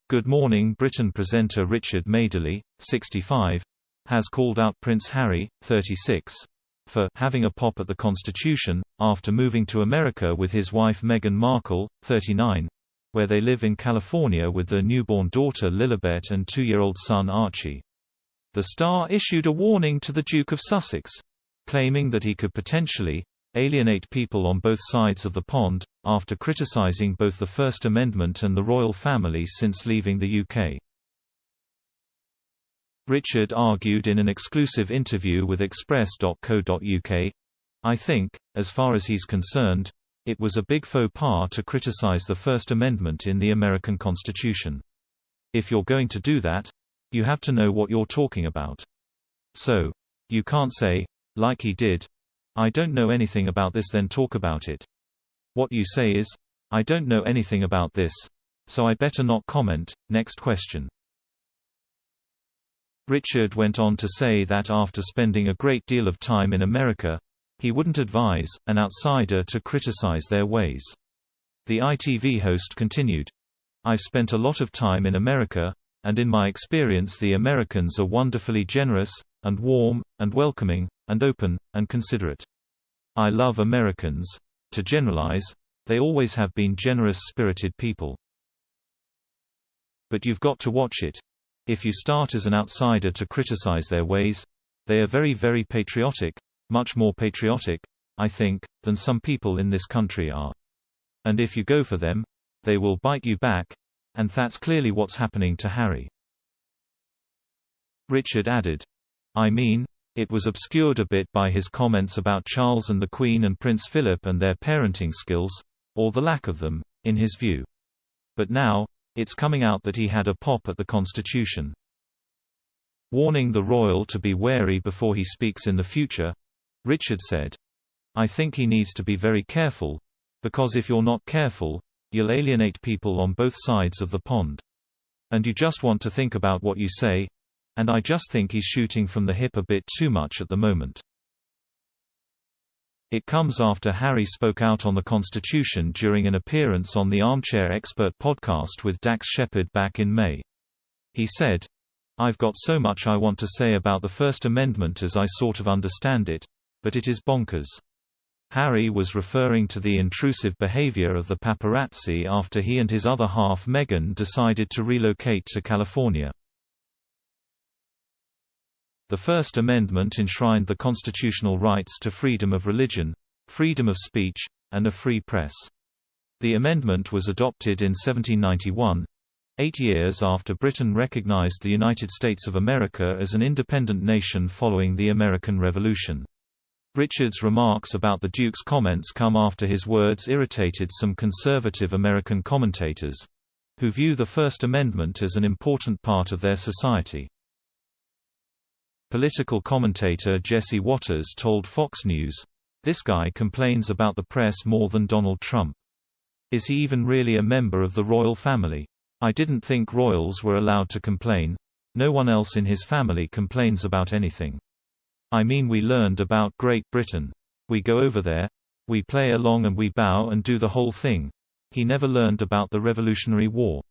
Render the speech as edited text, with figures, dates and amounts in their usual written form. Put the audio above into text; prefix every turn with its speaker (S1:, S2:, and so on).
S1: Good Morning Britain presenter Richard Madeley, 65, has called out Prince Harry, 36, for having a pop at the Constitution, after moving to America with his wife Meghan Markle, 39, where they live in California with their newborn daughter Lilibet and 2-year-old son Archie. The Star issued a warning to the Duke of Sussex, claiming that he could potentially alienate people on both sides of the pond, after criticising both the First Amendment and the royal family since leaving the UK. Richard argued in an exclusive interview with Express.co.uk, "I think, as far as he's concerned, it was a big faux pas to criticise the First Amendment in the American Constitution. If you're going to do that, you have to know what you're talking about. So, you can't say, like he did, 'I don't know anything about this,' then talk about it. What you say is, 'I don't know anything about this, so I better not comment, next question.'" Richard went on to say that after spending a great deal of time in America, he wouldn't advise an outsider to criticize their ways. The ITV host continued, "I've spent a lot of time in America, and in my experience the Americans are wonderfully generous, and warm, and welcoming, and open, and considerate. I love Americans. To generalize, they always have been generous-spirited people. But you've got to watch it. If you start as an outsider to criticize their ways, they are very, very patriotic, much more patriotic, I think, than some people in this country are. And if you go for them, they will bite you back, and that's clearly what's happening to Harry." Richard added, "I mean, it was obscured a bit by his comments about Charles and the Queen and Prince Philip and their parenting skills, or the lack of them, in his view. But now, it's coming out that he had a pop at the Constitution." Warning the royal to be wary before he speaks in the future, Richard said, "I think he needs to be very careful, because if you're not careful, you'll alienate people on both sides of the pond. And you just want to think about what you say, and I just think he's shooting from the hip a bit too much at the moment." It comes after Harry spoke out on the Constitution during an appearance on the Armchair Expert podcast with Dax Shepard back in May. He said, "I've got so much I want to say about the First Amendment as I sort of understand it, but it is bonkers." Harry was referring to the intrusive behavior of the paparazzi after he and his other half Meghan decided to relocate to California. The First Amendment enshrined the constitutional rights to freedom of religion, freedom of speech, and a free press. The amendment was adopted in 1791, 8 years after Britain recognized the United States of America as an independent nation following the American Revolution. Richard's remarks about the Duke's comments come after his words irritated some conservative American commentators, who view the First Amendment as an important part of their society. Political commentator Jesse Watters told Fox News, "This guy complains about the press more than Donald Trump. Is he even really a member of the royal family? I didn't think royals were allowed to complain. No one else in his family complains about anything. I mean, we learned about Great Britain. We go over there, we play along and we bow and do the whole thing. He never learned about the Revolutionary War."